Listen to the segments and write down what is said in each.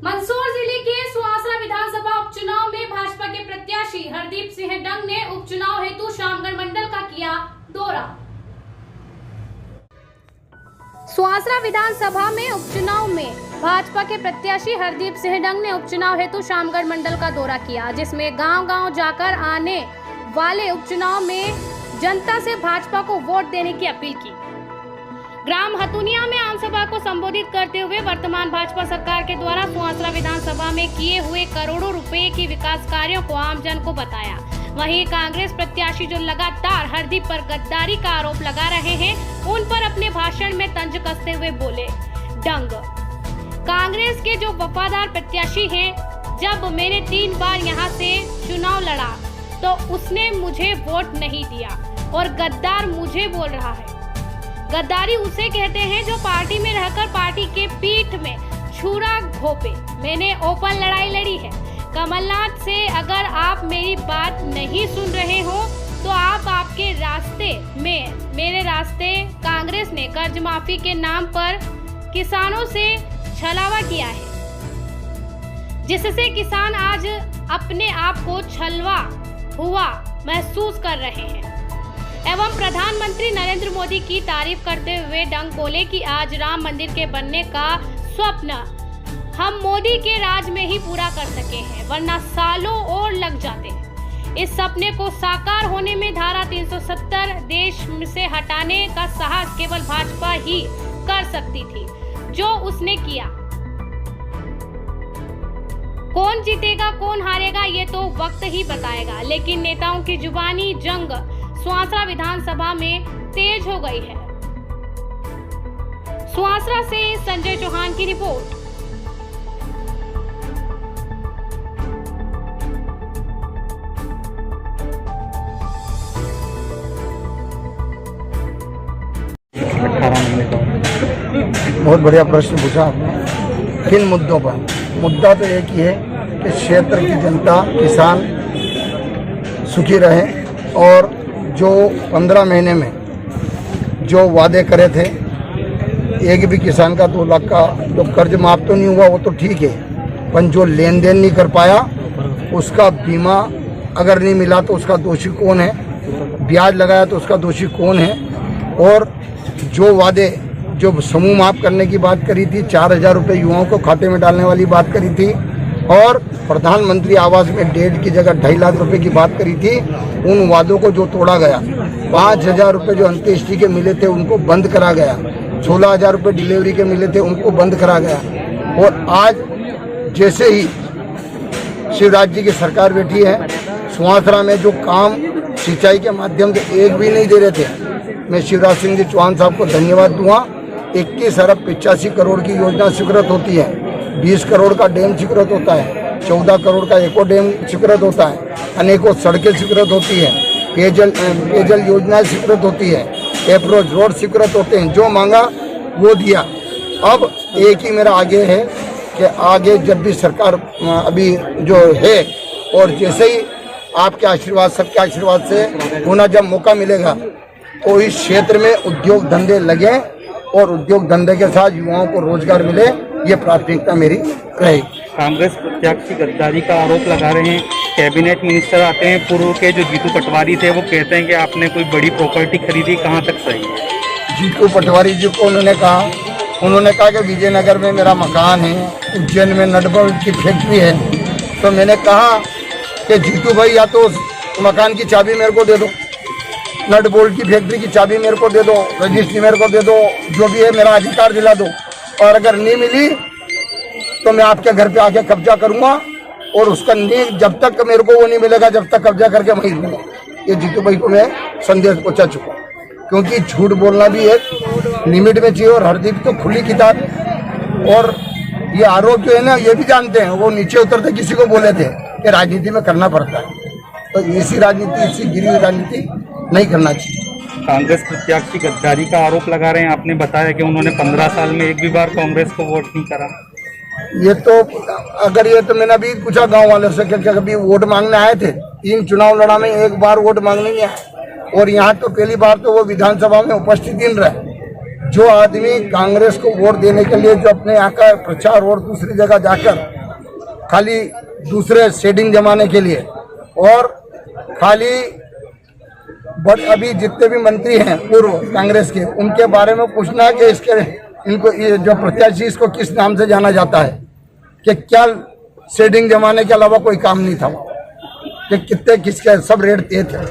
मंदसौर जिले के सुहासरा विधानसभा उपचुनाव में भाजपा के प्रत्याशी हरदीप सिंह डंग ने उपचुनाव हेतु शामगढ़ मंडल का किया दौरा। सुहासरा विधानसभा में उपचुनाव में भाजपा के प्रत्याशी हरदीप सिंह डंग ने उपचुनाव हेतु शामगढ़ मंडल का दौरा किया, जिसमें गांव-गांव जाकर आने वाले उपचुनाव में जनता से भाजपा को वोट देने की अपील की। ग्राम हतुनिया में आम सभा को संबोधित करते हुए वर्तमान भाजपा सरकार के द्वारा सुहासरा विधानसभा में किए हुए करोड़ों रुपए की विकास कार्यों को आमजन को बताया। वहीं कांग्रेस प्रत्याशी जो लगातार हरदीप पर गद्दारी का आरोप लगा रहे हैं, उन पर अपने भाषण में तंज कसते हुए बोले डंग, कांग्रेस के जो वफादार प्रत्याशी हैं, जब मैंने 3 बार यहाँ से चुनाव लड़ा तो उसने मुझे वोट नहीं दिया और गद्दार मुझे बोल रहा है। गद्दारी उसे कहते हैं जो पार्टी में रहकर पार्टी के पीठ में छुरा घोंपे। मैंने ओपन लड़ाई लड़ी है। कमलनाथ से अगर आप मेरी बात नहीं सुन रहे हो तो आप आपके रास्ते में, मेरे रास्ते। कांग्रेस ने कर्ज माफी के नाम पर किसानों से छलावा किया है, जिससे किसान आज अपने आप को छलवा हुआ महसूस कर रहे हैं। एवं प्रधानमंत्री नरेंद्र मोदी की तारीफ करते हुए डंग बोले कि आज राम मंदिर के बनने का स्वप्न हम मोदी के राज में ही पूरा कर सके हैं, वरना सालों और लग जाते हैं। इस सपने को साकार होने में धारा 370 देश से हटाने का साहस केवल भाजपा ही कर सकती थी, जो उसने किया। कौन जीतेगा कौन हारेगा ये तो वक्त ही बताएगा, लेकिन नेताओं की जुबानी जंग सुहासरा विधानसभा में तेज हो गई है। सुहासरा से संजय चौहान की रिपोर्ट। बहुत बढ़िया प्रश्न पूछा आपने। किन मुद्दों पर? मुद्दा तो एक ही है कि क्षेत्र की जनता, किसान सुखी रहे और जो 15 महीने में जो वादे करे थे, एक भी किसान का 2 लाख का जो कर्ज माफ तो नहीं हुआ वो तो ठीक है, पर जो लेन देन नहीं कर पाया उसका बीमा अगर नहीं मिला तो उसका दोषी कौन है, ब्याज लगाया तो उसका दोषी कौन है। और जो वादे, जो समूह माफ करने की बात करी थी, 4000 रुपये युवाओं को खाते में डालने वाली बात करी थी, और प्रधानमंत्री आवास में 1.5 की जगह 2.5 लाख रुपए की बात करी थी, उन वादों को जो तोड़ा गया। 5000 रुपये जो अंत्येष्टि के मिले थे उनको बंद करा गया, 16000 रुपये डिलीवरी के मिले थे उनको बंद करा गया। और आज जैसे ही शिवराज जी की सरकार बैठी है, सुहासरा में जो काम सिंचाई के माध्यम से एक भी नहीं दे रहे थे, मैं शिवराज सिंह जी चौहान साहब को धन्यवाद दूंगा। 21 अरब 85 करोड़ की योजना स्वीकृत होती है, 20 करोड़ का डैम स्वीकृत होता है, 14 करोड़ का एको डैम स्वीकृत होता है, अनेकों सड़कें स्वीकृत होती है, पेयजल योजनाएं स्वीकृत होती है, अप्रोच रोड स्वीकृत होते हैं। जो मांगा वो दिया। अब एक ही मेरा आगे है कि आगे जब भी सरकार अभी जो है, और जैसे ही आपके आशीर्वाद, सबके आशीर्वाद से पुनः जब मौका मिलेगा तो इस क्षेत्र में उद्योग धंधे लगे और उद्योग धंधे के साथ युवाओं को रोजगार मिले, ये प्राथमिकता मेरी रहेगी। कांग्रेस प्रत्याशी गद्दारी का आरोप लगा रहे हैं। कैबिनेट मिनिस्टर आते हैं, पूर्व के जो जीतू पटवारी थे वो कहते हैं कि आपने कोई बड़ी प्रॉपर्टी खरीदी, कहाँ तक सही है? जीतू पटवारी जी को उन्होंने कहा कि विजयनगर में मेरा मकान है, उज्जैन में नट बोल्ट की फैक्ट्री है। तो मैंने कहा कि जीतू भाई या तो उस मकान की चाबी मेरे को दे दो, नट बोल्ट की फैक्ट्री की चाबी मेरे को दे दो, रजिस्ट्री मेरे को दे दो, जो भी है मेरा अधिकार दिला दो, और अगर नहीं मिली तो मैं आपके घर पे आके कब्जा करूंगा, और उसका नहीं, जब तक मेरे को वो नहीं मिलेगा जब तक कब्जा करके वहीं रहूंगा। ये जीतू भाई को मैं संदेश पहुंचा चुका, क्योंकि झूठ बोलना भी एक लिमिट में चाहिए। और हरदीप तो खुली किताब, और ये आरोप जो है ना, ये भी जानते हैं, वो नीचे उतरते किसी को बोले थे कि राजनीति में करना पड़ता है, तो ऐसी राजनीति, ऐसी गिरी हुई राजनीति नहीं करना चाहिए। कांग्रेस प्रत्याशी गद्दारी का आरोप लगा रहे हैं। आपने बताया कि उन्होंने 15 साल में एक भी बार कांग्रेस को वोट नहीं करा। ये तो अगर ये तो मैंने अभी पूछा गांव वालों से कि कभी वोट मांगने आए थे, 3 चुनाव लड़ा में एक बार वोट मांगने नहीं आए, और यहाँ तो पहली बार तो वो विधानसभा में उपस्थित ही नहीं रहे। जो आदमी कांग्रेस को वोट देने के लिए जो अपने यहाँ का प्रचार और दूसरी जगह जाकर खाली दूसरे शेडिंग जमाने के लिए और खाली अभी जितने भी मंत्री हैं पूर्व कांग्रेस के, उनके बारे में पूछना है कि इनको ये जो प्रत्याशी इसको किस नाम से जाना जाता है, कि क्या शेडिंग जमाने के अलावा कोई काम नहीं था, कि कितने किसके सब रेट तय थे।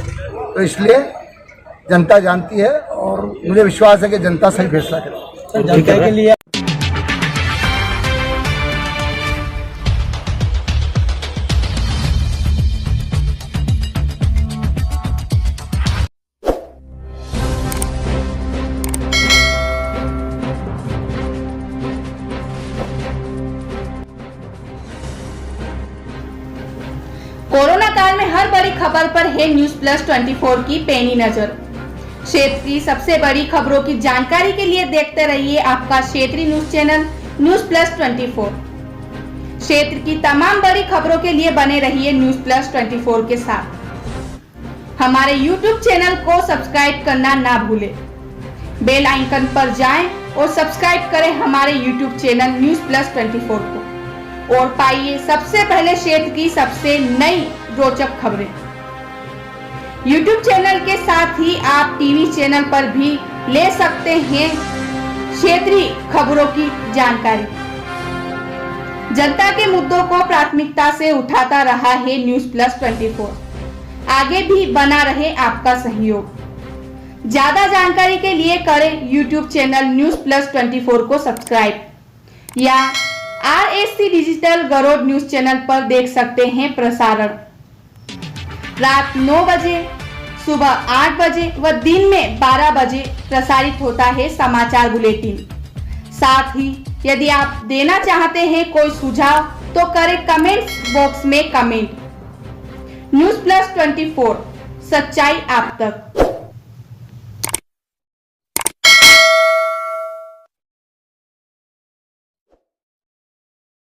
तो इसलिए जनता जानती है और मुझे विश्वास है कि जनता सही फैसला करेगी। जनता के लिए कोरोना काल में हर बड़ी खबर पर है न्यूज प्लस 24 की पैनी नजर। क्षेत्र की सबसे बड़ी खबरों की जानकारी के लिए देखते रहिए आपका क्षेत्रीय न्यूज चैनल न्यूज प्लस 24। क्षेत्र की तमाम बड़ी खबरों के लिए बने रहिए न्यूज प्लस 24 के साथ। हमारे यूट्यूब चैनल को सब्सक्राइब करना ना भूलें। बेल आइकन पर जाएं और सब्सक्राइब करें हमारे यूट्यूब चैनल न्यूज प्लस 24 को और पाइए सबसे पहले क्षेत्र की सबसे नई रोचक खबरें। YouTube चैनल के साथ ही आप टीवी चैनल पर भी ले सकते हैं क्षेत्रीय खबरों की जानकारी। जनता के मुद्दों को प्राथमिकता से उठाता रहा है न्यूज प्लस 24। आगे भी बना रहे आपका सहयोग। ज्यादा जानकारी के लिए करें YouTube चैनल न्यूज प्लस 24 को सब्सक्राइब या RSC digital Garod news channel पर देख सकते हैं प्रसारण। रात 9 बजे, सुबह 8 बजे व दिन में 12 बजे प्रसारित होता है समाचार बुलेटिन। साथ ही यदि आप देना चाहते हैं कोई सुझाव तो करें कमेंट्स बॉक्स में कमेंट। न्यूज प्लस 24, सच्चाई आप तक।